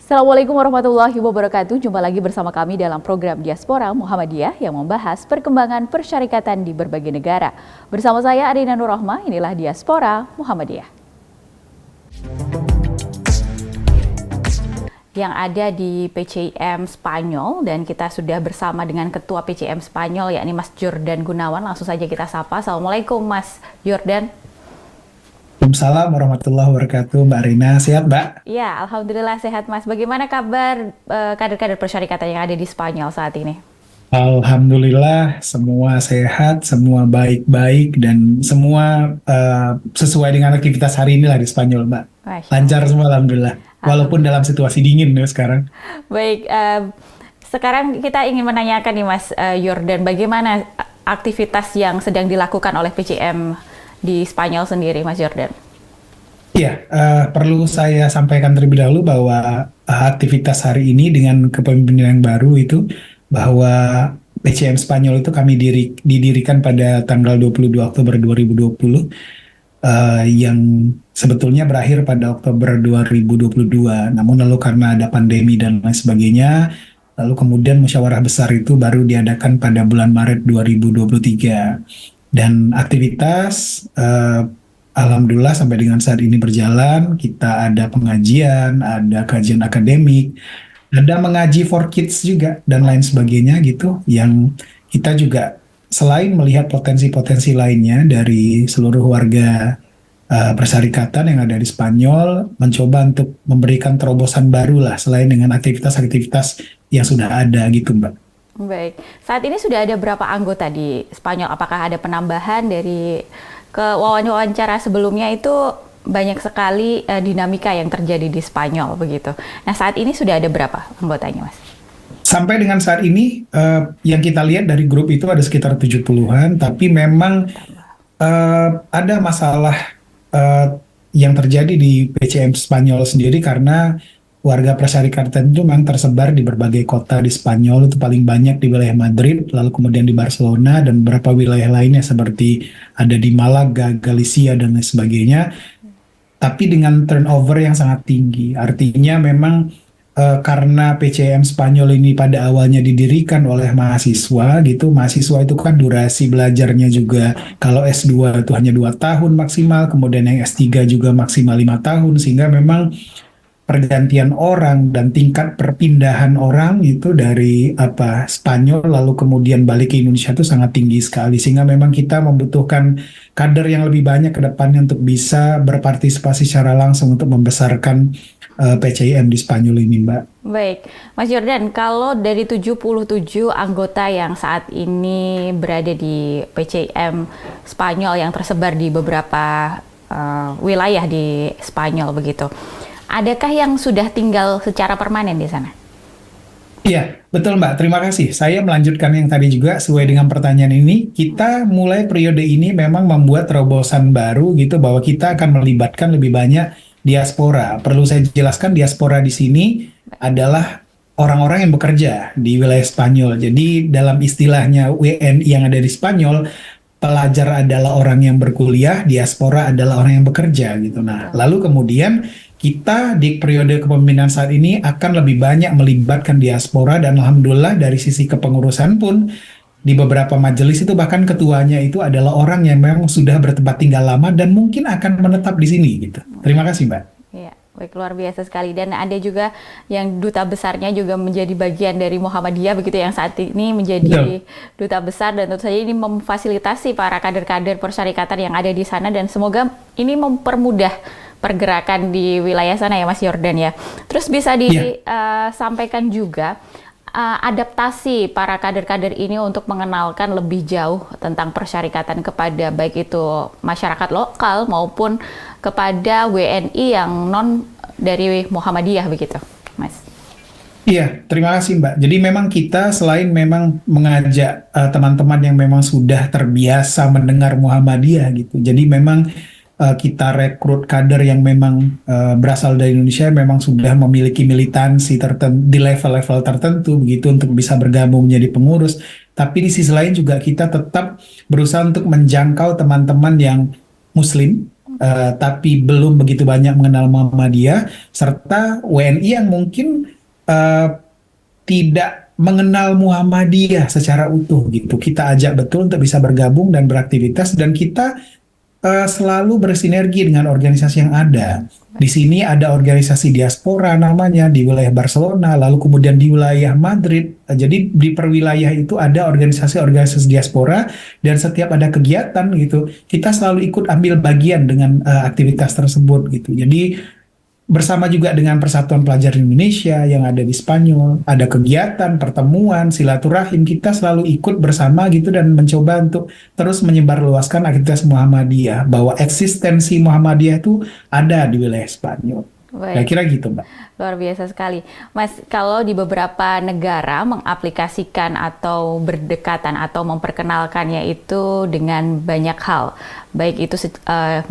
Assalamualaikum warahmatullahi wabarakatuh. Jumpa lagi bersama kami dalam program Diaspora Muhammadiyah yang membahas perkembangan persyarikatan di berbagai negara. Bersama saya Arina Nurrohma, inilah Diaspora Muhammadiyah. Yang ada di PCIM Spanyol, dan kita sudah bersama dengan Ketua PCIM Spanyol yakni Mas Jordan Gunawan. Langsung saja kita sapa. Assalamualaikum Mas Jordan. Waalaikumsalam warahmatullahi wabarakatuh, Mbak Rina. Sehat, Mbak? Ya, Alhamdulillah sehat Mas. Bagaimana kabar kader-kader persyarikatan yang ada di Spanyol saat ini? Alhamdulillah, semua sehat, semua baik-baik, dan semua sesuai dengan aktivitas hari inilah di Spanyol, Mbak. Masya Lancar Allah. semua, Alhamdulillah. Walaupun dalam situasi dingin ya sekarang. Baik, sekarang kita ingin menanyakan nih Mas Jordan, bagaimana aktivitas yang sedang dilakukan oleh PCM di Spanyol sendiri, Mas Jordan? Iya, perlu saya sampaikan terlebih dahulu bahwa aktivitas hari ini dengan kepemimpinan yang baru itu, bahwa PCM Spanyol itu kami didirikan pada tanggal 22 Oktober 2020, yang sebetulnya berakhir pada Oktober 2022. Namun lalu karena ada pandemi dan lain sebagainya, lalu kemudian musyawarah besar itu baru diadakan pada bulan Maret 2023. Dan aktivitas alhamdulillah sampai dengan saat ini berjalan. Kita ada pengajian, ada kajian akademik, ada mengaji for kids juga dan lain sebagainya gitu, yang kita juga selain melihat potensi-potensi lainnya dari seluruh warga persyarikatan yang ada di Spanyol, mencoba untuk memberikan terobosan baru lah selain dengan aktivitas-aktivitas yang sudah ada gitu, Mbak. Baik, saat ini sudah ada berapa anggota di Spanyol? Apakah ada penambahan dari wawancara sebelumnya? Itu banyak sekali dinamika yang terjadi di Spanyol begitu. Nah, saat ini sudah ada berapa anggotanya, Mas? Sampai dengan saat ini yang kita lihat dari grup itu ada sekitar 70-an, tapi memang ada masalah yang terjadi di PCM Spanyol sendiri karena warga persyarikatan itu memang tersebar di berbagai kota di Spanyol. Itu paling banyak di wilayah Madrid, lalu kemudian di Barcelona, dan beberapa wilayah lainnya seperti ada di Malaga, Galicia, dan lain sebagainya. Tapi dengan turnover yang sangat tinggi. Artinya memang karena PCM Spanyol ini pada awalnya didirikan oleh mahasiswa gitu, mahasiswa itu kan durasi belajarnya juga kalau S2 itu hanya 2 tahun maksimal, kemudian yang S3 juga maksimal 5 tahun, sehingga memang pergantian orang dan tingkat perpindahan orang itu dari Spanyol lalu kemudian balik ke Indonesia itu sangat tinggi sekali, sehingga memang kita membutuhkan kader yang lebih banyak ke depannya untuk bisa berpartisipasi secara langsung untuk membesarkan PCIM di Spanyol ini, Mbak. Baik, Mas Jordan, kalau dari 77 anggota yang saat ini berada di PCIM Spanyol yang tersebar di beberapa wilayah di Spanyol begitu, adakah yang sudah tinggal secara permanen di sana? Iya, betul Mbak. Terima kasih. Saya melanjutkan yang tadi juga sesuai dengan pertanyaan ini. Kita mulai periode ini memang membuat terobosan baru gitu, bahwa kita akan melibatkan lebih banyak diaspora. Perlu saya jelaskan, diaspora di sini adalah orang-orang yang bekerja di wilayah Spanyol. Jadi dalam istilahnya WNI yang ada di Spanyol, pelajar adalah orang yang berkuliah, diaspora adalah orang yang bekerja gitu. Nah, lalu kemudian kita di periode kepemimpinan saat ini akan lebih banyak melibatkan diaspora, dan alhamdulillah dari sisi kepengurusan pun di beberapa majelis itu bahkan ketuanya itu adalah orang yang memang sudah bertempat tinggal lama dan mungkin akan menetap di sini gitu. Terima kasih, Mbak. Iya, baik, luar biasa sekali. Dan ada juga yang duta besarnya juga menjadi bagian dari Muhammadiyah begitu, yang saat ini menjadi duta besar, dan tentu saja ini memfasilitasi para kader-kader persyarikatan yang ada di sana, dan semoga ini mempermudah pergerakan di wilayah sana ya Mas Jordan ya. Terus bisa disampaikan juga adaptasi para kader-kader ini untuk mengenalkan lebih jauh tentang persyarikatan kepada baik itu masyarakat lokal maupun kepada WNI yang non dari Muhammadiyah begitu, Mas. Iya, terima kasih Mbak. Jadi memang kita selain memang mengajak teman-teman yang memang sudah terbiasa mendengar Muhammadiyah gitu. Jadi memang kita rekrut kader yang memang berasal dari Indonesia, memang sudah memiliki militansi tertentu di level-level tertentu begitu untuk bisa bergabung menjadi pengurus. Tapi di sisi lain juga kita tetap berusaha untuk menjangkau teman-teman yang Muslim tapi belum begitu banyak mengenal Muhammadiyah, serta WNI yang mungkin eh, tidak mengenal Muhammadiyah secara utuh gitu. Kita ajak betul untuk bisa bergabung dan beraktivitas, dan kita selalu bersinergi dengan organisasi yang ada. Di sini ada organisasi diaspora namanya di wilayah Barcelona, lalu kemudian di wilayah Madrid. Jadi di perwilayah itu ada organisasi-organisasi diaspora, dan setiap ada kegiatan gitu, kita selalu ikut ambil bagian dengan aktivitas tersebut gitu. Jadi bersama juga dengan Persatuan Pelajar Indonesia yang ada di Spanyol, ada kegiatan, pertemuan, silaturahim, kita selalu ikut bersama gitu dan mencoba untuk terus menyebarluaskan aktivitas Muhammadiyah, bahwa eksistensi Muhammadiyah itu ada di wilayah Spanyol. Baik. Kira-kira gitu, Mbak. Luar biasa sekali. Mas, kalau di beberapa negara mengaplikasikan atau berdekatan atau memperkenalkannya itu dengan banyak hal, baik itu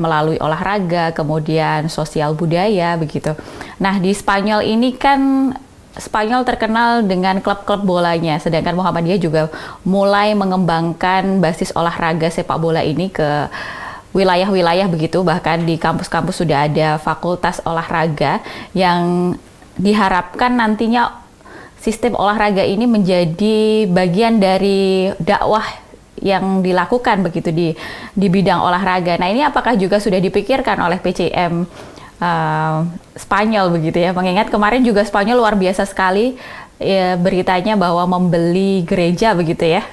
melalui olahraga, kemudian sosial budaya, begitu. Nah, di Spanyol ini kan Spanyol terkenal dengan klub-klub bolanya, sedangkan Muhammadiyah juga mulai mengembangkan basis olahraga sepak bola ini ke wilayah-wilayah begitu, bahkan di kampus-kampus sudah ada fakultas olahraga yang diharapkan nantinya sistem olahraga ini menjadi bagian dari dakwah yang dilakukan begitu di bidang olahraga. Nah, ini apakah juga sudah dipikirkan oleh PCM Spanyol begitu ya? Mengingat kemarin juga Spanyol luar biasa sekali ya, beritanya bahwa membeli gereja begitu ya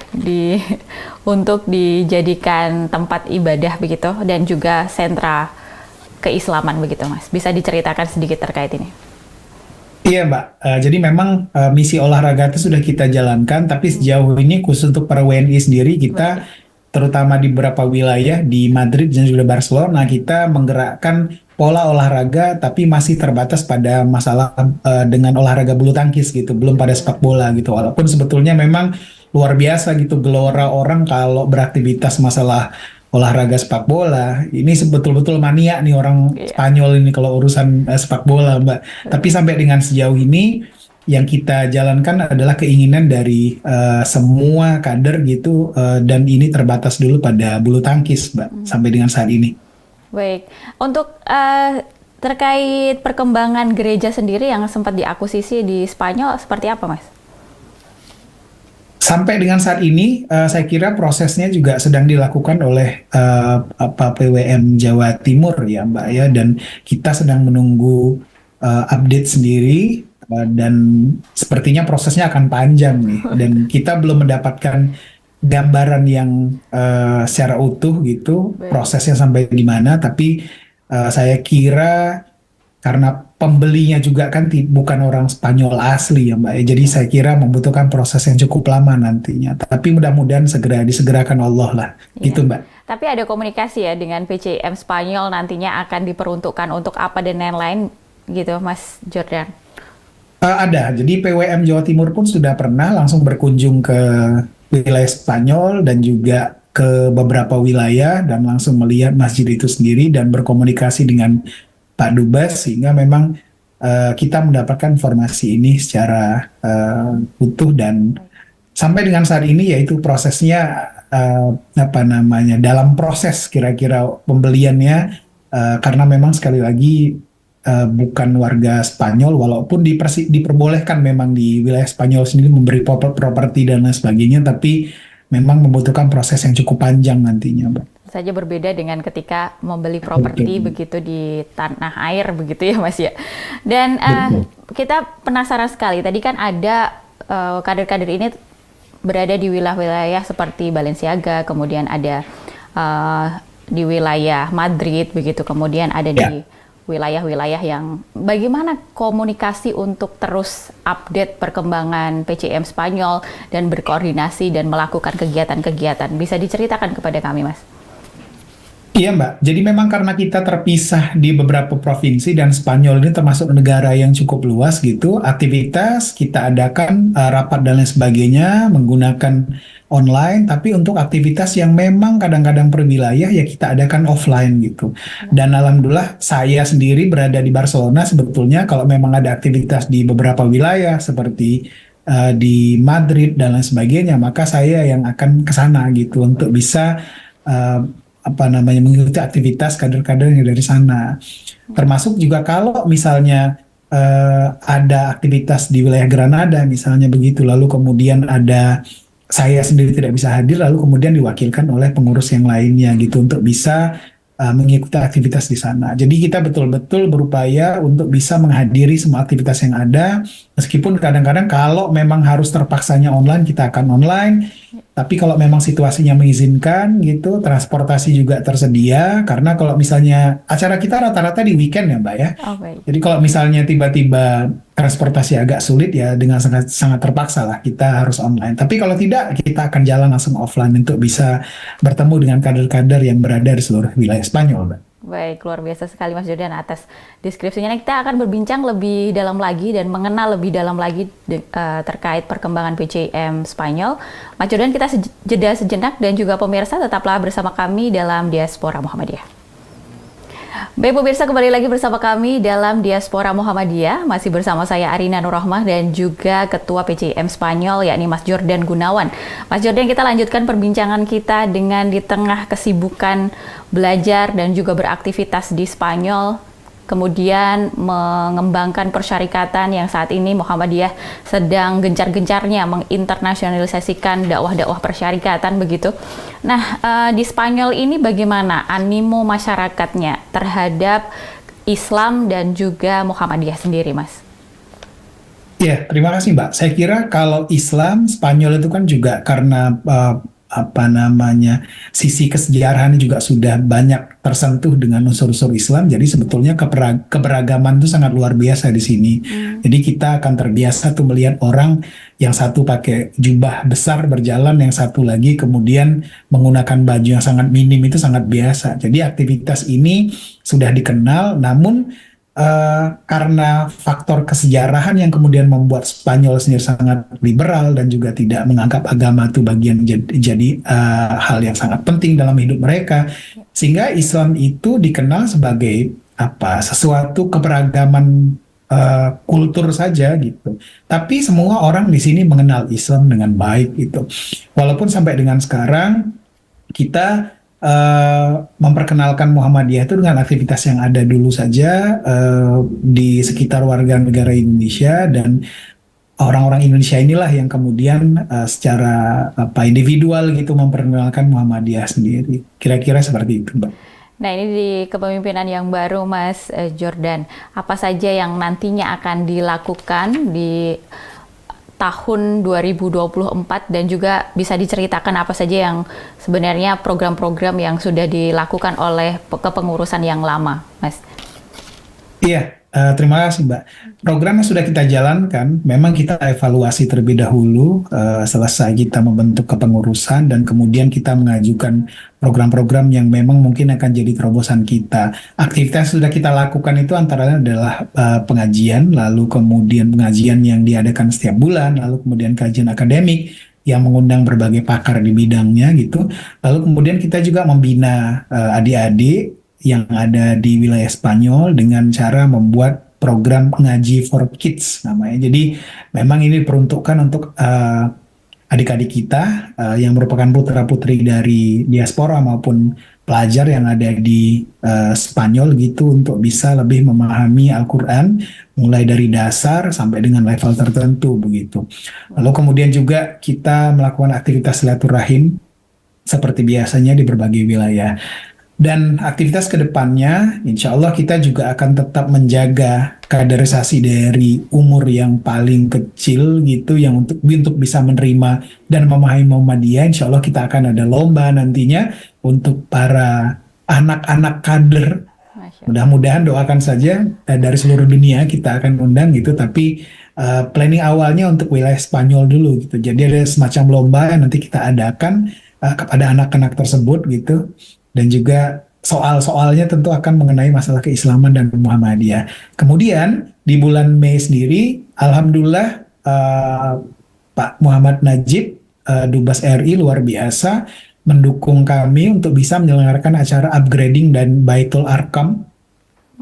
untuk dijadikan tempat ibadah begitu, dan juga sentra keislaman begitu, Mas. Bisa diceritakan sedikit terkait ini? Iya, Mbak. Jadi memang misi olahraga itu sudah kita jalankan, tapi sejauh ini khusus untuk para WNI sendiri, kita terutama di beberapa wilayah di Madrid dan juga Barcelona, kita menggerakkan pola olahraga, tapi masih terbatas pada masalah dengan olahraga bulu tangkis gitu, belum pada sepak bola gitu. Walaupun sebetulnya memang luar biasa gitu gelora orang kalau beraktivitas masalah olahraga sepak bola. Ini betul-betul mania nih orang Spanyol ini kalau urusan sepak bola, Mbak. Tapi sampai dengan sejauh ini yang kita jalankan adalah keinginan dari semua kader gitu, dan ini terbatas dulu pada bulu tangkis, Mbak, sampai dengan saat ini. Baik, untuk terkait perkembangan gereja sendiri yang sempat diakuisisi di Spanyol, seperti apa, Mas? Sampai dengan saat ini, saya kira prosesnya juga sedang dilakukan oleh PWM Jawa Timur ya, Mbak ya, dan kita sedang menunggu update sendiri, dan sepertinya prosesnya akan panjang nih, dan kita belum mendapatkan gambaran yang secara utuh gitu. Baik. Prosesnya sampai di mana, tapi saya kira karena pembelinya juga kan bukan orang Spanyol asli ya, Mbak ya, jadi saya kira membutuhkan proses yang cukup lama nantinya, tapi mudah-mudahan segera disegerakan Allah lah, gitu, Mbak. Tapi ada komunikasi ya dengan PCM Spanyol nantinya akan diperuntukkan untuk apa dan lain-lain gitu, Mas Jordan? Ada, jadi PWM Jawa Timur pun sudah pernah langsung berkunjung ke wilayah Spanyol dan juga ke beberapa wilayah dan langsung melihat masjid itu sendiri dan berkomunikasi dengan Pak Dubes, sehingga memang kita mendapatkan informasi ini secara utuh, dan sampai dengan saat ini yaitu prosesnya dalam proses kira-kira pembeliannya, karena memang sekali lagi bukan warga Spanyol, walaupun diperbolehkan memang di wilayah Spanyol sendiri memberi properti dan lain sebagainya, tapi memang membutuhkan proses yang cukup panjang nantinya, Mbak. Saja berbeda dengan ketika membeli properti begitu di tanah air begitu ya, Mas ya. Dan kita penasaran sekali, tadi kan ada kader-kader ini berada di wilayah-wilayah seperti Balenciaga, kemudian ada di wilayah Madrid begitu, kemudian ada di wilayah-wilayah yang bagaimana komunikasi untuk terus update perkembangan PCM Spanyol dan berkoordinasi dan melakukan kegiatan-kegiatan. Bisa diceritakan kepada kami, Mas? Iya, Mbak. Jadi memang karena kita terpisah di beberapa provinsi dan Spanyol ini termasuk negara yang cukup luas gitu, aktivitas kita adakan rapat dan lain sebagainya menggunakan online, tapi untuk aktivitas yang memang kadang-kadang per wilayah ya kita adakan offline gitu. Dan alhamdulillah saya sendiri berada di Barcelona, sebetulnya kalau memang ada aktivitas di beberapa wilayah seperti di Madrid dan lain sebagainya, maka saya yang akan ke sana gitu untuk bisa apa namanya mengikuti aktivitas kader-kader yang dari sana. Termasuk juga kalau misalnya ada aktivitas di wilayah Granada misalnya begitu, lalu kemudian ada saya sendiri tidak bisa hadir, lalu kemudian diwakilkan oleh pengurus yang lainnya gitu untuk bisa mengikuti aktivitas di sana. Jadi kita betul-betul berupaya untuk bisa menghadiri semua aktivitas yang ada, meskipun kadang-kadang kalau memang harus terpaksanya online, kita akan online. Tapi kalau memang situasinya mengizinkan gitu, transportasi juga tersedia. Karena kalau misalnya acara kita rata-rata di weekend ya Mbak ya. Oh, baik. Jadi kalau misalnya tiba-tiba transportasi agak sulit ya dengan sangat sangat terpaksa lah kita harus online. Tapi kalau tidak kita akan jalan langsung offline untuk bisa bertemu dengan kader-kader yang berada di seluruh wilayah Spanyol, Mbak. Baik, luar biasa sekali Mas Jordan atas deskripsinya. Nah, kita akan berbincang lebih dalam lagi dan mengenal lebih dalam lagi terkait perkembangan PCM Spanyol. Mas Jordan, kita jeda sejenak dan juga pemirsa tetaplah bersama kami dalam Diaspora Muhammadiyah. Baik pemirsa, kembali lagi bersama kami dalam Diaspora Muhammadiyah. Masih bersama saya Arina Nurrohmah dan juga Ketua PCM Spanyol yakni Mas Jordan Gunawan. Mas Jordan, kita lanjutkan perbincangan kita dengan di tengah kesibukan belajar dan juga beraktivitas di Spanyol, kemudian mengembangkan persyarikatan yang saat ini Muhammadiyah sedang gencar-gencarnya menginternasionalisasikan dakwah-dakwah persyarikatan begitu. Nah, di Spanyol ini bagaimana animo masyarakatnya terhadap Islam dan juga Muhammadiyah sendiri, Mas? Ya, terima kasih Mbak. Saya kira kalau Islam, Spanyol itu kan juga karena apa namanya sisi kesejarahan juga sudah banyak tersentuh dengan unsur-unsur Islam. Jadi sebetulnya keberagaman itu sangat luar biasa di sini. Jadi kita akan terbiasa tuh melihat orang yang satu pakai jubah besar berjalan, yang satu lagi kemudian menggunakan baju yang sangat minim, itu sangat biasa. Jadi aktivitas ini sudah dikenal, namun karena faktor kesejarahan yang kemudian membuat Spanyol sendiri sangat liberal dan juga tidak menganggap agama itu bagian jadi hal yang sangat penting dalam hidup mereka, sehingga Islam itu dikenal sebagai sesuatu keberagaman kultur saja gitu. Tapi semua orang di sini mengenal Islam dengan baik gitu. Walaupun sampai dengan sekarang kita memperkenalkan Muhammadiyah itu dengan aktivitas yang ada dulu saja di sekitar warga negara Indonesia, dan orang-orang Indonesia inilah yang kemudian secara individual gitu memperkenalkan Muhammadiyah sendiri. Kira-kira seperti itu, Mbak. Nah, ini di kepemimpinan yang baru Mas Jordan, apa saja yang nantinya akan dilakukan di tahun 2024 dan juga bisa diceritakan apa saja yang sebenarnya program-program yang sudah dilakukan oleh kepengurusan yang lama, Mas? Iya, terima kasih Mbak. Program yang sudah kita jalankan, memang kita evaluasi terlebih dahulu, selesai kita membentuk kepengurusan dan kemudian kita mengajukan program-program yang memang mungkin akan jadi terobosan kita. Aktivitas yang sudah kita lakukan itu antara lain adalah pengajian, lalu kemudian pengajian yang diadakan setiap bulan, lalu kemudian kajian akademik yang mengundang berbagai pakar di bidangnya gitu. Lalu kemudian kita juga membina adik-adik yang ada di wilayah Spanyol dengan cara membuat program ngaji for kids namanya. Jadi memang ini diperuntukkan untuk adik-adik kita yang merupakan putra-putri dari diaspora maupun pelajar yang ada di Spanyol gitu, untuk bisa lebih memahami Al-Quran mulai dari dasar sampai dengan level tertentu begitu. Lalu kemudian juga kita melakukan aktivitas silaturahim seperti biasanya di berbagai wilayah. Dan aktivitas kedepannya, insya Allah kita juga akan tetap menjaga kaderisasi dari umur yang paling kecil gitu, yang untuk bisa menerima dan memahami Muhammadiyah. Insya Allah kita akan ada lomba nantinya untuk para anak-anak kader. Mudah-mudahan doakan saja dari seluruh dunia kita akan undang gitu, tapi planning awalnya untuk wilayah Spanyol dulu gitu. Jadi ada semacam lomba yang nanti kita adakan kepada anak-anak tersebut gitu. Dan juga soal-soalnya tentu akan mengenai masalah keislaman dan Muhammadiyah. Kemudian di bulan Mei sendiri, alhamdulillah Pak Muhammad Najib, Dubes RI luar biasa mendukung kami untuk bisa menyelenggarakan acara upgrading dan Baitul Arkam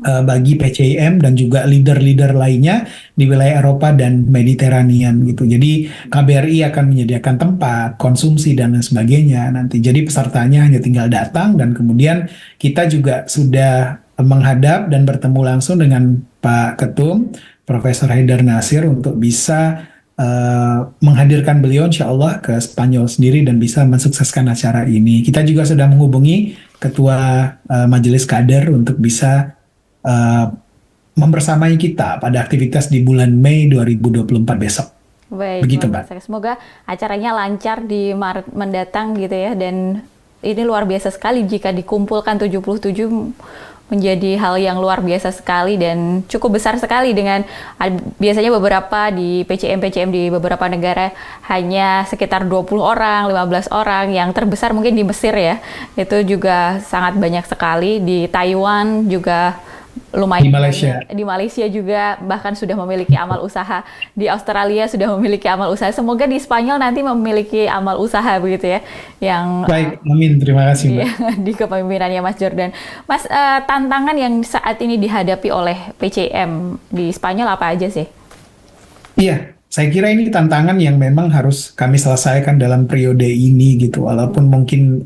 bagi PCIM dan juga leader-leader lainnya di wilayah Eropa dan Mediterranean gitu. Jadi KBRI akan menyediakan tempat, konsumsi dan lain sebagainya nanti. Jadi pesertanya hanya tinggal datang dan kemudian kita juga sudah menghadap dan bertemu langsung dengan Pak Ketum, Profesor Haidar Nasir untuk bisa menghadirkan beliau insya Allah ke Spanyol sendiri dan bisa mensukseskan acara ini. Kita juga sudah menghubungi Ketua Majelis Kader untuk bisa uh, membersamai kita pada aktivitas di bulan Mei 2024 besok. Baik, Begitu, luar Mbak. biasa. Semoga acaranya lancar di Maret mendatang gitu ya. Dan ini luar biasa sekali jika dikumpulkan 77 menjadi hal yang luar biasa sekali dan cukup besar sekali dengan biasanya beberapa di PCM di beberapa negara hanya sekitar 20 orang, 15 orang, yang terbesar mungkin di Mesir ya. Itu juga sangat banyak sekali, di Taiwan juga lumayan Di Malaysia. banyak. Di Malaysia juga bahkan sudah memiliki amal usaha. Di Australia sudah memiliki amal usaha. Semoga di Spanyol nanti memiliki amal usaha begitu ya. Yang Baik, amin. Terima kasih, di, Mbak. di kepemimpinannya Mas Jordan. Mas, tantangan yang saat ini dihadapi oleh PCM di Spanyol apa aja sih? Iya, saya kira ini tantangan yang memang harus kami selesaikan dalam periode ini gitu, walaupun mungkin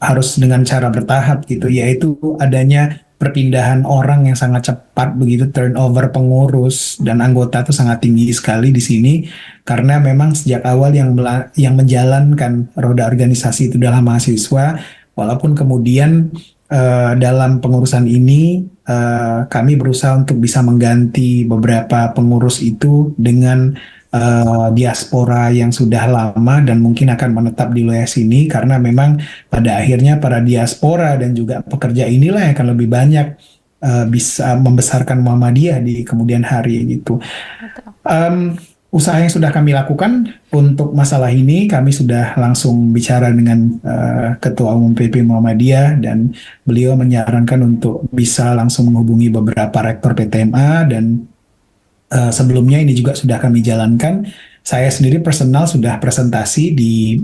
harus dengan cara bertahap gitu, yaitu adanya perpindahan orang yang sangat cepat begitu, turnover pengurus dan anggota itu sangat tinggi sekali di sini, karena memang sejak awal yang menjalankan roda organisasi itu adalah mahasiswa, walaupun kemudian dalam pengurusan ini kami berusaha untuk bisa mengganti beberapa pengurus itu dengan diaspora yang sudah lama dan mungkin akan menetap di wilayah sini, karena memang pada akhirnya para diaspora dan juga pekerja inilah yang akan lebih banyak bisa membesarkan Muhammadiyah di kemudian hari gitu. Betul. Usaha yang sudah kami lakukan untuk masalah ini, kami sudah langsung bicara dengan Ketua Umum PP Muhammadiyah dan beliau menyarankan untuk bisa langsung menghubungi beberapa rektor PTMA dan sebelumnya ini juga sudah kami jalankan. Saya sendiri personal sudah presentasi di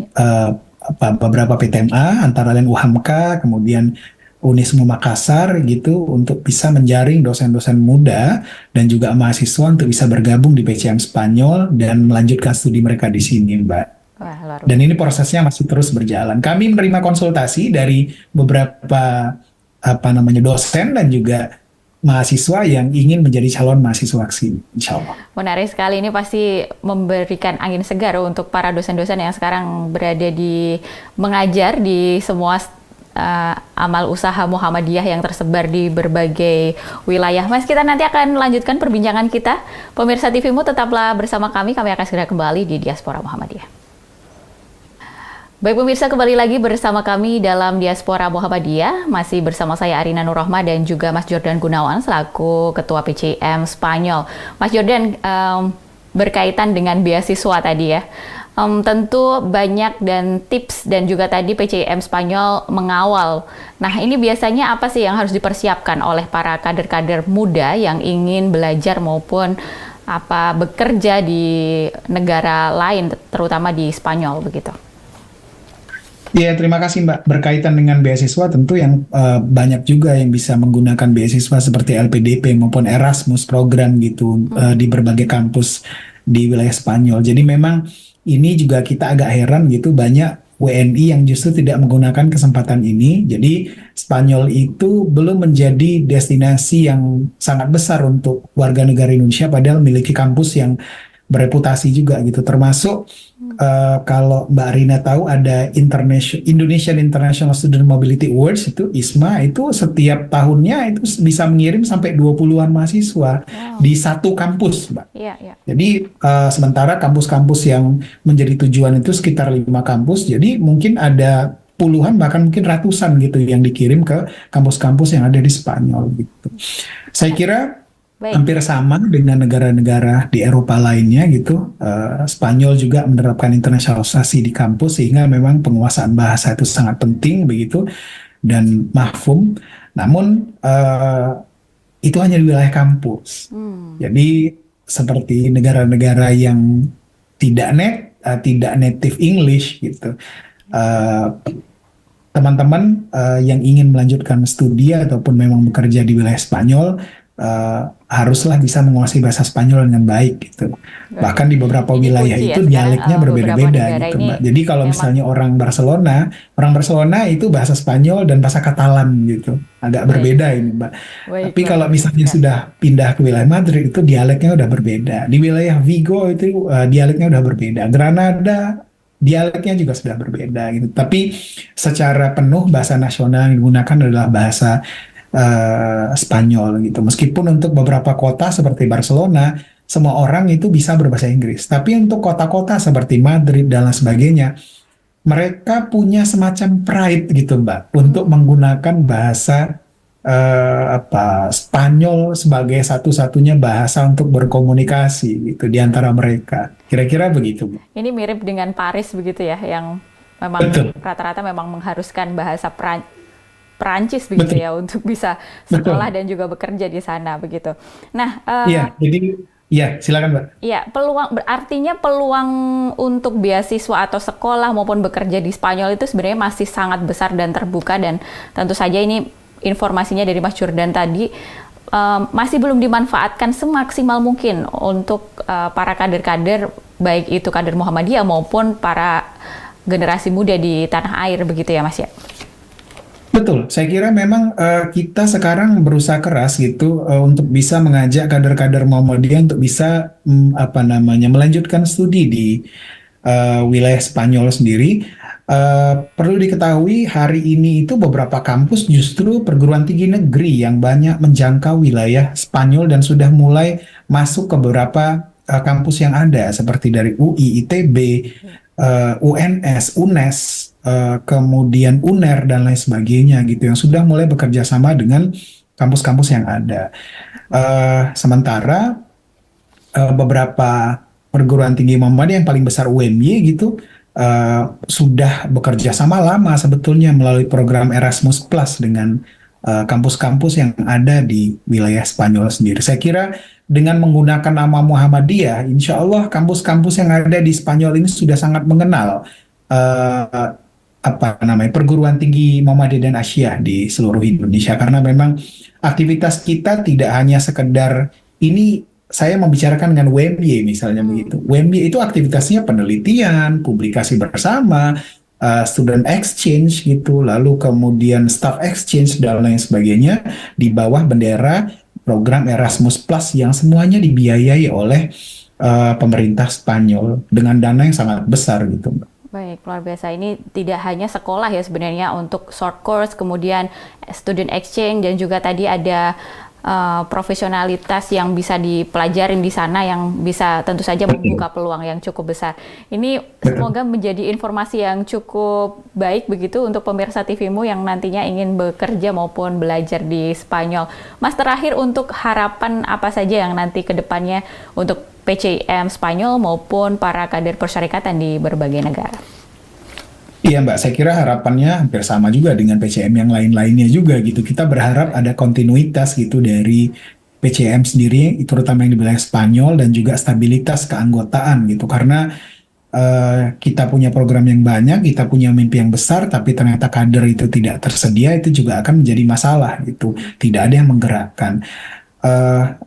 beberapa PTMA, antara lain UHAMKA, kemudian Unismu Makassar gitu, untuk bisa menjaring dosen-dosen muda dan juga mahasiswa untuk bisa bergabung di PCM Spanyol dan melanjutkan studi mereka di sini, Mbak. Wah, luar Dan biasa. ini prosesnya masih terus berjalan. Kami menerima konsultasi dari beberapa dosen dan juga mahasiswa yang ingin menjadi calon mahasiswa sini, insya Allah. Menarik sekali, ini pasti memberikan angin segar untuk para dosen-dosen yang sekarang berada di mengajar di semua amal usaha Muhammadiyah yang tersebar di berbagai wilayah. Mas, kita nanti akan lanjutkan perbincangan kita. Pemirsa TVMU tetaplah bersama kami akan segera kembali di Diaspora Muhammadiyah. Baik pemirsa, kembali lagi bersama kami dalam Diaspora Muhammadiyah. Masih bersama saya Arina Nurrohma dan juga Mas Jordan Gunawan selaku Ketua PCM Spanyol. Mas Jordan, berkaitan dengan beasiswa tadi ya. Tentu banyak dan tips dan juga tadi PCM Spanyol mengawal. Nah, ini biasanya apa sih yang harus dipersiapkan oleh para kader-kader muda yang ingin belajar maupun bekerja di negara lain, terutama di Spanyol begitu? Ya, terima kasih Mbak. Berkaitan dengan beasiswa, tentu yang banyak juga yang bisa menggunakan beasiswa seperti LPDP maupun Erasmus program gitu di berbagai kampus di wilayah Spanyol. Jadi memang ini juga kita agak heran gitu, banyak WNI yang justru tidak menggunakan kesempatan ini. Jadi Spanyol itu belum menjadi destinasi yang sangat besar untuk warga negara Indonesia, padahal memiliki kampus yang bereputasi juga gitu, termasuk kalau Mbak Rina tahu ada Indonesian International Student Mobility Awards, itu ISMA, itu setiap tahunnya itu bisa mengirim sampai 20-an mahasiswa di satu kampus, Mbak. Iya, iya. Jadi sementara kampus-kampus yang menjadi tujuan itu sekitar 5 kampus, jadi mungkin ada puluhan bahkan mungkin ratusan gitu yang dikirim ke kampus-kampus yang ada di Spanyol gitu. Saya kira Baik. hampir sama dengan negara-negara di Eropa lainnya gitu. Spanyol juga menerapkan internasionalisasi di kampus sehingga memang penguasaan bahasa itu sangat penting begitu dan mafhum. Namun itu hanya di wilayah kampus. Jadi seperti negara-negara yang tidak native English gitu. teman-teman yang ingin melanjutkan studi ataupun memang bekerja di wilayah Spanyol haruslah bisa menguasai bahasa Spanyol dengan baik gitu. Baik. Bahkan di beberapa Ini wilayah kunci ya itu sekarang dialeknya beberapa berbeda-beda negara gitu, ini Mbak. Jadi kalau memang misalnya orang Barcelona itu bahasa Spanyol dan bahasa Katalan gitu. Agak baik, berbeda ini, Mbak. baik Tapi luar kalau biasa misalnya sekali. sudah pindah ke wilayah Madrid itu dialeknya udah berbeda. Di wilayah Vigo itu dialeknya udah berbeda. Granada dialeknya juga sudah berbeda gitu. Tapi secara penuh bahasa nasional yang digunakan adalah bahasa Spanyol gitu. Meskipun untuk beberapa kota seperti Barcelona, semua orang itu bisa berbahasa Inggris. Tapi untuk kota-kota seperti Madrid dan lain sebagainya, mereka punya semacam pride gitu, Mbak, untuk Hmm. menggunakan bahasa Spanyol sebagai satu-satunya bahasa untuk berkomunikasi gitu di antara mereka. Kira-kira begitu, Mbak. Ini mirip dengan Paris begitu ya, yang memang Betul, rata-rata memang mengharuskan bahasa Perancis begitu betul, ya untuk bisa sekolah betul. dan juga bekerja di sana begitu. Nah, Iya, jadi ya silakan, Mbak. ya, artinya peluang untuk beasiswa atau sekolah maupun bekerja di Spanyol itu sebenarnya masih sangat besar dan terbuka, dan tentu saja ini informasinya dari Mas Jordan tadi masih belum dimanfaatkan semaksimal mungkin untuk para kader-kader, baik itu kader Muhammadiyah maupun para generasi muda di tanah air begitu ya Mas ya. Betul, saya kira memang kita sekarang berusaha keras gitu untuk bisa mengajak kader-kader Muhammadiyah untuk bisa melanjutkan studi di wilayah Spanyol sendiri. Perlu diketahui hari ini itu beberapa kampus justru perguruan tinggi negeri yang banyak menjangkau wilayah Spanyol dan sudah mulai masuk ke beberapa kampus yang ada seperti dari UI, ITB, UNS, UNES, kemudian UNER dan lain sebagainya gitu yang sudah mulai bekerja sama dengan kampus-kampus yang ada. Sementara beberapa perguruan tinggi Muhammadiyah yang paling besar UMY gitu sudah bekerja sama lama sebetulnya melalui program Erasmus Plus dengan kampus-kampus yang ada di wilayah Spanyol sendiri. Saya kira dengan menggunakan nama Muhammadiyah, insya Allah kampus-kampus yang ada di Spanyol ini sudah sangat mengenal eh, perguruan tinggi Muhammadiyah dan Asyah di seluruh Indonesia karena memang aktivitas kita tidak hanya sekedar ini saya membicarakan dengan WMY misalnya Hmm. begitu. WMY itu aktivitasnya penelitian, publikasi bersama, student exchange gitu, lalu kemudian staff exchange dan lain sebagainya di bawah bendera program Erasmus Plus yang semuanya dibiayai oleh pemerintah Spanyol dengan dana yang sangat besar gitu, Mbak. Baik, luar biasa. Ini tidak hanya sekolah ya sebenarnya untuk short course, kemudian student exchange, dan juga tadi ada profesionalitas yang bisa dipelajarin di sana yang bisa tentu saja Betul, membuka peluang yang cukup besar. Ini betul. semoga menjadi informasi yang cukup baik begitu untuk pemirsa TVmu yang nantinya ingin bekerja maupun belajar di Spanyol. Mas, terakhir untuk harapan apa saja yang nanti ke depannya untuk PCIM Spanyol maupun para kader persyarikatan di berbagai negara? Iya Mbak, saya kira harapannya hampir sama juga dengan PCM yang lain-lainnya juga gitu. Kita berharap ada kontinuitas gitu dari PCM sendiri, terutama yang di wilayah Spanyol dan juga stabilitas keanggotaan gitu. Karena kita punya program yang banyak, kita punya mimpi yang besar, tapi ternyata kader itu tidak tersedia, itu juga akan menjadi masalah gitu. Tidak ada yang menggerakkan.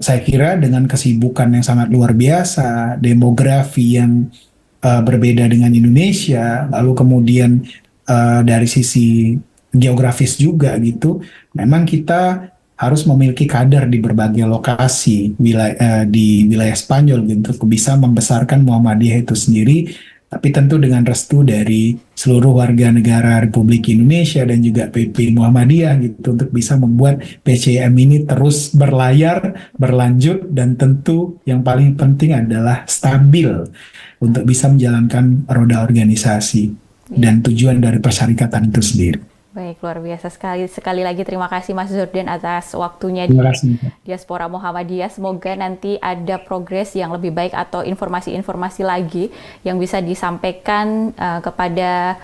Saya kira dengan kesibukan yang sangat luar biasa, demografi yang berbeda dengan Indonesia, lalu kemudian dari sisi geografis juga gitu, memang kita harus memiliki kader di berbagai lokasi di wilayah Spanyol gitu, untuk bisa membesarkan Muhammadiyah itu sendiri, tapi tentu dengan restu dari seluruh warga negara Republik Indonesia dan juga PP Muhammadiyah gitu untuk bisa membuat PCM ini terus berlayar, berlanjut dan tentu yang paling penting adalah stabil untuk bisa menjalankan roda organisasi Iya. dan tujuan dari persyarikatan itu sendiri. Baik, luar biasa sekali. Sekali lagi terima kasih Mas Jordan atas waktunya Terima di kasih. Diaspora Muhammadiyah. Semoga nanti ada progres yang lebih baik atau informasi-informasi lagi yang bisa disampaikan kepada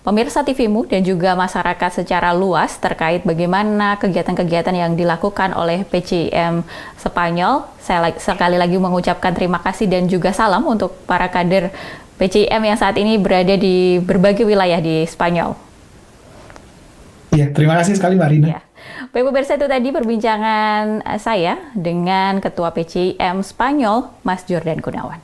pemirsa TVmu dan juga masyarakat secara luas terkait bagaimana kegiatan-kegiatan yang dilakukan oleh PCIM Spanyol. Saya sekali lagi mengucapkan terima kasih dan juga salam untuk para kader PCIM yang saat ini berada di berbagai wilayah di Spanyol. Ya, terima kasih sekali Mbak Rina. Ya. Baik pemirsa, itu tadi perbincangan saya dengan Ketua PCIM Spanyol, Mas Jordan Gunawan.